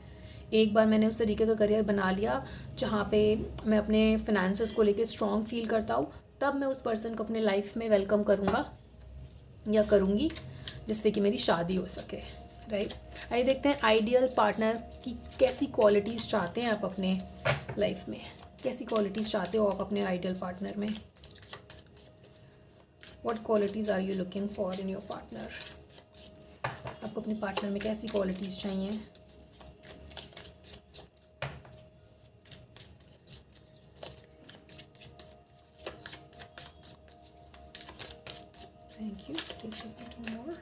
एक बार मैंने उस तरीके का करियर बना लिया जहाँ पे मैं अपने फिनेंसेस को लेके स्ट्रॉन्ग फील करता हूँ, तब मैं उस पर्सन को अपने लाइफ में वेलकम करूँगा या करूँगी, जिससे कि मेरी शादी हो सके, राइट। आइए देखते हैं आइडियल पार्टनर की कैसी क्वालिटीज़ चाहते हैं आप अपने लाइफ में, कैसी क्वालिटीज़ चाहते हो आप अपने आइडियल पार्टनर में। What qualities are you looking for in your partner? आपको अपने पार्टनर में कैसी क्वालिटीज़ चाहिए। Thank you. Please give me two more.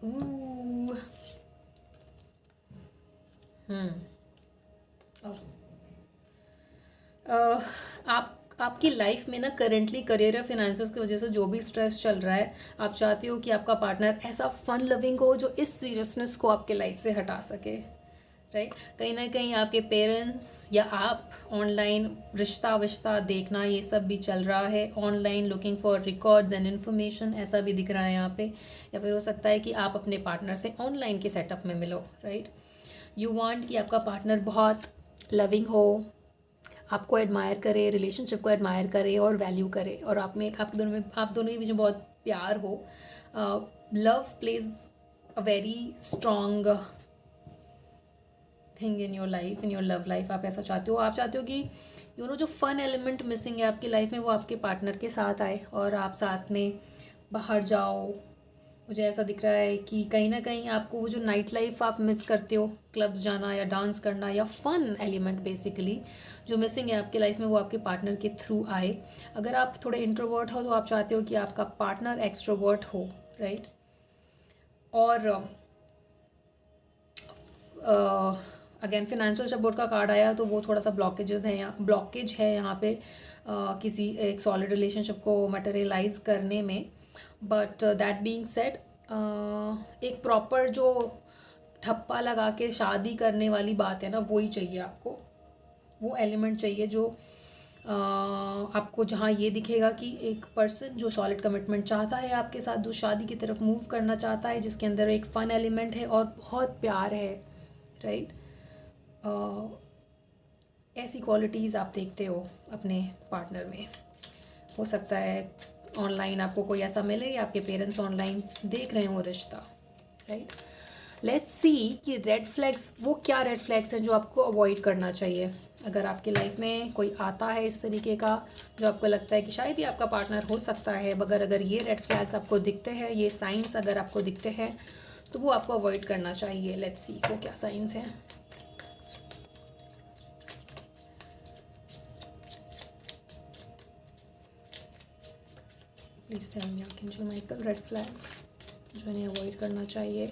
Ooh. Oh. आपकी लाइफ में ना करेंटली करियर या फिनेंसेस की वजह से जो भी स्ट्रेस चल रहा है, आप चाहते हो कि आपका पार्टनर ऐसा फन लविंग हो जो इस सीरियसनेस को आपके लाइफ से हटा सके, राइट? कहीं ना कहीं आपके पेरेंट्स या आप ऑनलाइन रिश्ता विश्ता देखना ये सब भी चल रहा है, online looking for records and information ऐसा भी दिख रहा है यहाँ पे, या फिर हो सकता है कि आप अपने पार्टनर से ऑनलाइन के सेटअप में मिलो, राइट? यू वांट कि आपका पार्टनर बहुत लविंग हो, आपको एडमायर करे, रिलेशनशिप को एडमायर करे और वैल्यू करे, और आप दोनों के बीच में बहुत प्यार हो. Love plays a very strong thing in your life, in your love life. आप ऐसा चाहते हो, आप चाहते हो कि जो फन एलिमेंट मिसिंग है आपकी लाइफ में वो आपके पार्टनर के साथ आए और आप साथ में बाहर जाओ. मुझे ऐसा दिख रहा है कि कहीं ना कहीं आपको वो जो नाइट लाइफ आप मिस करते हो, क्लब्स जाना या डांस करना या फन एलिमेंट बेसिकली जो मिसिंग है आपकी लाइफ में, वो आपके पार्टनर के थ्रू आए. अगर आप थोड़े इंट्रोवर्ट हो तो आप चाहते हो कि आपका पार्टनर एक्सट्रोवर्ट हो, राइट? और अगेन फाइनेंशियल सपोर्ट का कार्ड आया तो वो थोड़ा सा ब्लॉकेज है यहाँ पे किसी एक सॉलिड रिलेशनशिप को मटेरियलाइज करने में. बट दैट बीइंग सेड, एक प्रॉपर जो ठप्पा लगा के शादी करने वाली बात है ना, वो ही चाहिए आपको. वो एलिमेंट चाहिए जो आपको, जहाँ ये दिखेगा कि एक पर्सन जो सॉलिड कमिटमेंट चाहता है आपके साथ, जो शादी की तरफ मूव करना चाहता है, जिसके अंदर एक फ़न एलिमेंट है और बहुत प्यार है, राइट? ऐसी क्वालिटीज़ आप देखते हो अपने पार्टनर में. हो सकता है ऑनलाइन आपको कोई ऐसा मिले या आपके पेरेंट्स ऑनलाइन देख रहे हो रिश्ता, राइट? लेट्स सी कि रेड फ्लैग्स, वो क्या रेड फ्लैग्स हैं जो आपको अवॉइड करना चाहिए. अगर आपकी लाइफ में कोई आता है इस तरीके का जो आपको लगता है कि शायद ही आपका पार्टनर हो सकता है, मगर अगर ये रेड फ्लैग्स आपको दिखते हैं, ये साइंस अगर आपको दिखते हैं, तो वो आपको अवॉइड करना चाहिए. लेट्स सी वो क्या साइंस हैं. Please tell me archangel Michael, red flags जो इन्हें अवॉइड करना चाहिए.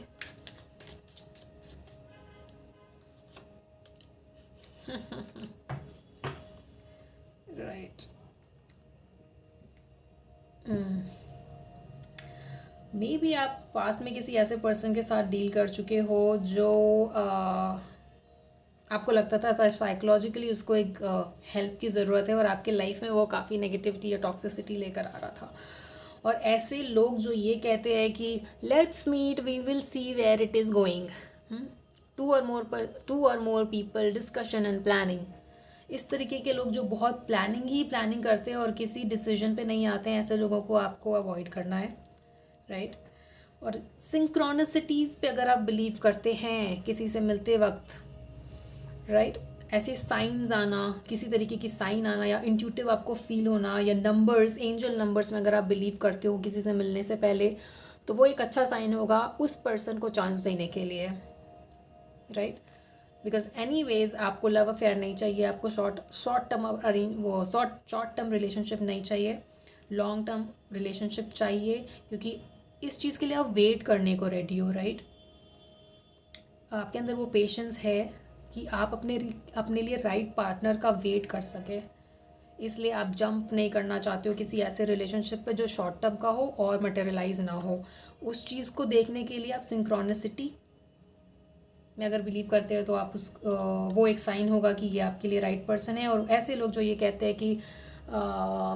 राइट. मे बी आप पास्ट में किसी ऐसे पर्सन के साथ डील कर चुके हो जो आपको लगता था साइकोलॉजिकली उसको एक हेल्प की ज़रूरत है, और आपके लाइफ में वो काफ़ी नेगेटिविटी या टॉक्सिसिटी लेकर आ रहा था. और ऐसे लोग जो ये कहते हैं कि let's meet, we will see where it is going, to और more people, discussion and planning. इस तरीके के लोग जो बहुत प्लानिंग करते हैं और किसी डिसीजन पे नहीं आते हैं, ऐसे लोगों को आपको अवॉइड करना है, राइट? और सिंक्रोनिसिटीज़ पे अगर आप बिलीव करते हैं किसी से मिलते वक्त, राइट, ऐसे साइंस आना, किसी तरीके की साइन आना या इंट्यूटिव आपको फील होना, या नंबर्स, एंजल नंबर्स में अगर आप बिलीव करते हो किसी से मिलने से पहले, तो वो एक अच्छा साइन होगा उस पर्सन को चांस देने के लिए, राइट? बिकॉज एनीवेज आपको लव अफेयर नहीं चाहिए, आपको शॉर्ट टर्म रिलेशनशिप नहीं चाहिए, लॉन्ग टर्म रिलेशनशिप चाहिए, क्योंकि इस चीज़ के लिए आप वेट करने को रेडी हो, राइट? आपके अंदर वो पेशेंस है कि आप अपने लिए राइट पार्टनर का वेट कर सके, इसलिए आप जंप नहीं करना चाहते हो किसी ऐसे रिलेशनशिप पे जो शॉर्ट टर्म का हो और मटेरियलाइज ना हो. उस चीज़ को देखने के लिए आप सिंक्रोनिसिटी में अगर बिलीव करते हो तो आप वो एक साइन होगा कि ये आपके लिए राइट पर्सन है. और ऐसे लोग जो ये कहते हैं कि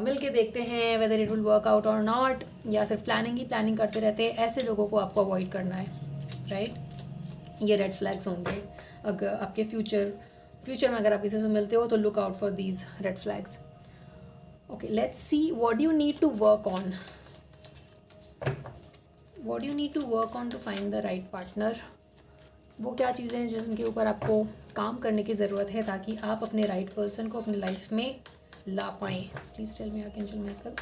मिल के देखते हैं whether it will work out और नॉट, या सिर्फ प्लानिंग करते रहते हैं, ऐसे लोगों को आपको अवॉइड करना है, राइट? ये रेड फ्लैग्स होंगे. अगर आपके फ्यूचर में अगर आप किसी से मिलते हो तो look out for these red flags. Okay, let's see what do you need to work on. What do you need to work on to find the right partner. वो क्या चीज़ें हैं जिनके ऊपर आपको काम करने की ज़रूरत है ताकि आप अपने राइट पर्सन को अपनी लाइफ में ला पाएँ. Please tell me archangel Michael.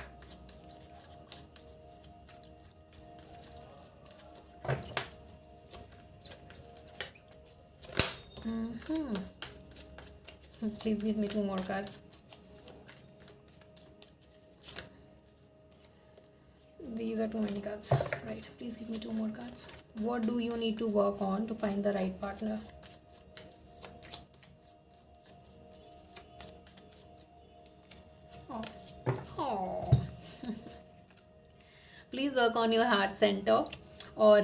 Please give me 2 more cards. these are too many cards. Right, please give me 2 more cards. What do you need to work on to find the right partner? Oh, oh. Please work on your heart centre. और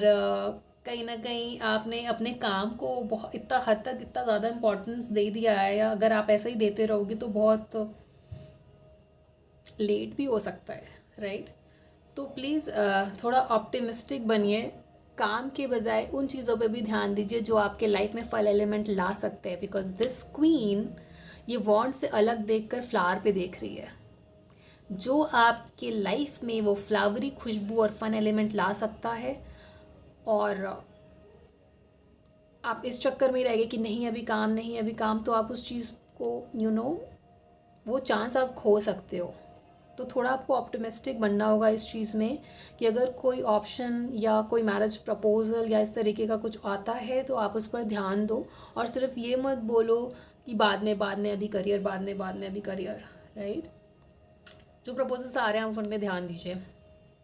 कहीं ना कहीं आपने अपने काम को बहुत इतना हद तक इतना ज़्यादा इम्पोर्टेंस दे दिया है, या अगर आप ऐसा ही देते रहोगे तो बहुत लेट भी हो सकता है, राइट? तो प्लीज़ थोड़ा ऑप्टिमिस्टिक बनिए. काम के बजाय उन चीज़ों पे भी ध्यान दीजिए जो आपके लाइफ में फल एलिमेंट ला सकते हैं. बिकॉज दिस क्वीन ये वॉन्ड से अलग देखकर फ्लावर पे देख रही है. जो आपके लाइफ में वो फ्लावरी खुशबू और फन एलिमेंट ला सकता है, और आप इस चक्कर में रह गए कि नहीं अभी काम, नहीं अभी काम, तो आप उस चीज़ को वो चांस आप खो सकते हो. तो थोड़ा आपको ऑप्टिमिस्टिक बनना होगा इस चीज़ में कि अगर कोई ऑप्शन या कोई मैरिज प्रपोजल या इस तरीके का कुछ आता है तो आप उस पर ध्यान दो. और सिर्फ ये मत बोलो कि बाद में अभी करियर, बाद में अभी करियर, राइट? जो प्रपोजल्स आ रहे हैं आप उन पर ध्यान दीजिए.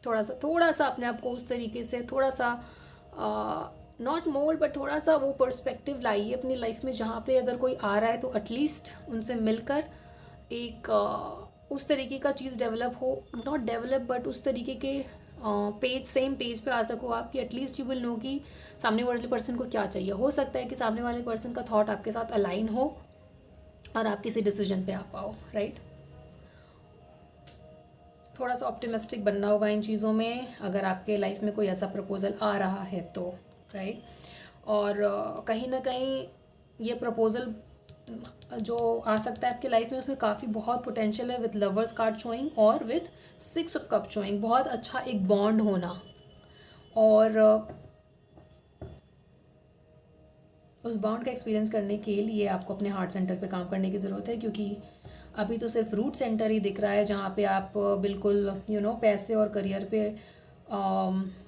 थोड़ा सा अपने आप को उस तरीके से थोड़ा सा नॉट मोल्ड बट थोड़ा सा वो पर्सपेक्टिव लाइए अपनी लाइफ में, जहाँ पे अगर कोई आ रहा है तो एटलीस्ट उनसे मिलकर एक उस तरीके का चीज़ डेवलप हो, नॉट डेवलप बट उस तरीके के सेम पेज पे आ सको आप, कि एटलीस्ट यू विल नो कि सामने वाले पर्सन को क्या चाहिए. हो सकता है कि सामने वाले पर्सन का थॉट आपके साथ अलाइन हो और आप किसी डिसीजन पे आ पाओ, राइट? थोड़ा सा ऑप्टिमिस्टिक बनना होगा इन चीज़ों में अगर आपके लाइफ में कोई ऐसा प्रपोज़ल आ रहा है तो, राइट? और कहीं ना कहीं ये प्रपोज़ल जो आ सकता है आपके लाइफ में उसमें काफ़ी बहुत पोटेंशियल है. विद लवर्स कार्ड शोइंग और विद 6 ऑफ कप शोइंग, बहुत अच्छा एक बॉन्ड होना. और उस बॉन्ड का एक्सपीरियंस करने के लिए आपको अपने हार्ट सेंटर पे काम करने की ज़रूरत है, क्योंकि अभी तो सिर्फ रूट सेंटर ही दिख रहा है जहाँ पे आप बिल्कुल पैसे और करियर पे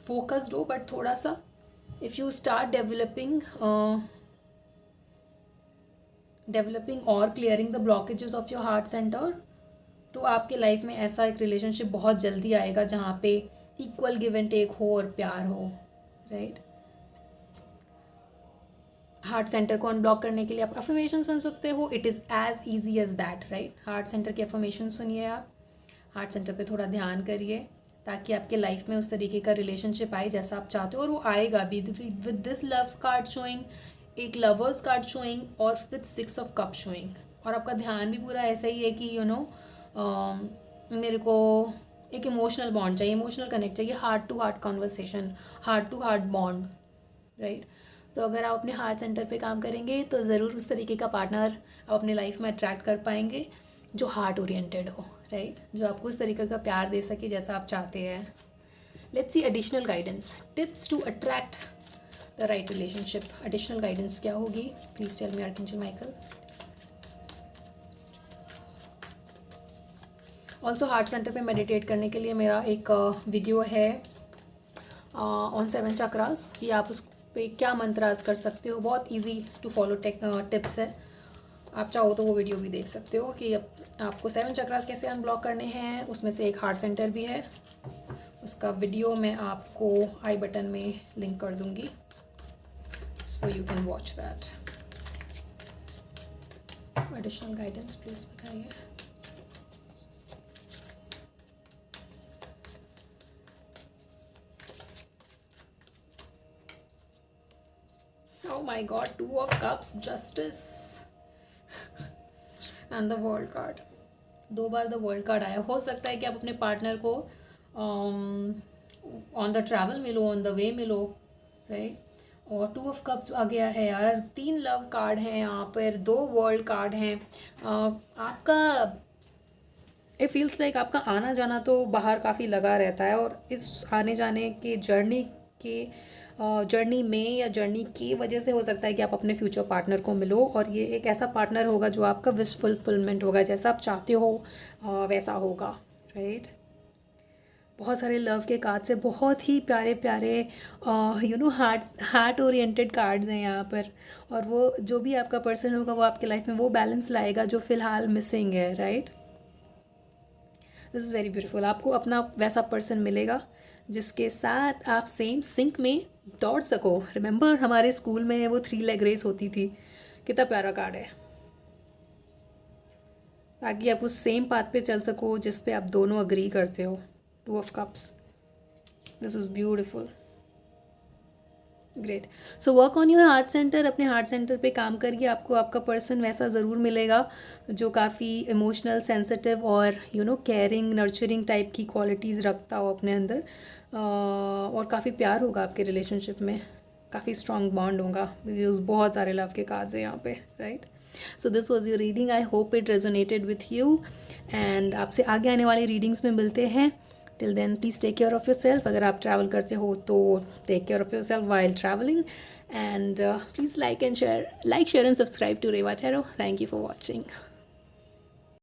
फोकस्ड हो. बट थोड़ा सा इफ़ यू स्टार्ट डेवलपिंग और clearing the blockages of your heart centre, तो आपके लाइफ में ऐसा एक रिलेशनशिप बहुत जल्दी आएगा जहाँ पे इक्वल गिव एंड टेक हो और प्यार हो, राइट? हार्ट सेंटर को अनब्लॉक करने के लिए आप अफर्मेशन सुन सकते हो. It is as easy as that, right? Heart centre की अफर्मेशन सुनिए, आप हार्ट सेंटर पे थोड़ा ध्यान करिए ताकि आपके लाइफ में उस तरीके का रिलेशनशिप आए जैसा आप चाहते हो, और वो आएगा भी. With this love card showing, एक लवर्स कार्ड शोइंग और विद 6 ऑफ कप शोइंग. और आपका ध्यान भी पूरा ऐसा ही है कि मेरे को एक इमोशनल बॉन्ड चाहिए, इमोशनल कनेक्ट चाहिए, heart to heart conversation, heart to heart bond, right? तो अगर आप अपने हार्ट सेंटर पे काम करेंगे तो ज़रूर उस तरीके का पार्टनर आप अपने लाइफ में अट्रैक्ट कर पाएंगे जो हार्ट ओरिएंटेड हो, राइट? जो आपको उस तरीके का प्यार दे सके जैसा आप चाहते हैं. Let's see additional guidance, tips to attract the right relationship. Additional guidance क्या होगी? Please tell me archangel Michael. Also heart centre पे मेडिटेट करने के लिए मेरा एक वीडियो है ऑन 7 चक्रास, कि आप उस पे क्या मंत्रास कर सकते हो. बहुत इजी टू फॉलो टिप्स है. आप चाहो तो वो वीडियो भी देख सकते हो कि आपको 7 चक्रास कैसे अनब्लॉक करने हैं. उसमें से एक हार्ट सेंटर भी है. उसका वीडियो मैं आपको आई बटन में लिंक कर दूँगी, so you can watch that. Additional guidance please बताइए. Oh my God, 2 of cups, justice and the world card. 2 bar the world card आया. हो सकता है कि आप अपने पार्टनर को ऑन द ट्रैवल मिलो, ऑन द वे मिलो, राइट? और 2 ऑफ कप्स आ गया है यार. 3 लव कार्ड हैं यहाँ पर, 2 वर्ल्ड कार्ड हैं. आपका इट फील्स लाइक आपका आना जाना तो बाहर काफ़ी लगा रहता है, और इस आने जाने के जर्नी में या जर्नी की वजह से हो सकता है कि आप अपने फ्यूचर पार्टनर को मिलो, और ये एक ऐसा पार्टनर होगा जो आपका विश फुलफिलमेंट होगा, जैसा आप चाहते हो वैसा होगा, राइट? बहुत सारे लव के कार्ड्स है, बहुत ही प्यारे प्यारे हार्ट ओरिएंटेड कार्ड्स हैं यहाँ पर. और वो जो भी आपका पर्सन होगा वो आपके लाइफ में वो बैलेंस लाएगा जो फ़िलहाल मिसिंग है, right? This is very beautiful. आपको अपना वैसा पर्सन मिलेगा जिसके साथ आप सेम सिंक में दौड़ सको. रिमेंबर हमारे स्कूल में वो 3 लेग रेस होती थी. कितना प्यारा कार्ड है. ताकि आप उस सेम पाथ पे चल सको जिस पे आप दोनों अग्री करते हो. 2 of cups. This is beautiful. Great. So work on your heart centre. अपने हार्ट सेंटर पे काम करिए. आपको आपका पर्सन वैसा ज़रूर मिलेगा जो काफ़ी इमोशनल, सेंसिटिव और केयरिंग, नर्चरिंग टाइप की क्वालिटीज़ रखता हो अपने अंदर. और काफ़ी प्यार होगा आपके रिलेशनशिप में. काफ़ी स्ट्रॉन्ग बॉन्ड होगा. बहुत सारे लव के कार्ड्स हैं यहाँ पे. Right. So this was your reading. I hope it resonated with you. And आपसे आगे आने वाली रीडिंग्स में मिलते हैं. Till then please take care of yourself. अगर आप ट्रैवल करते हो तो take care of yourself while travelling. And please like share and subscribe to Reva tarot. Thank you for watching.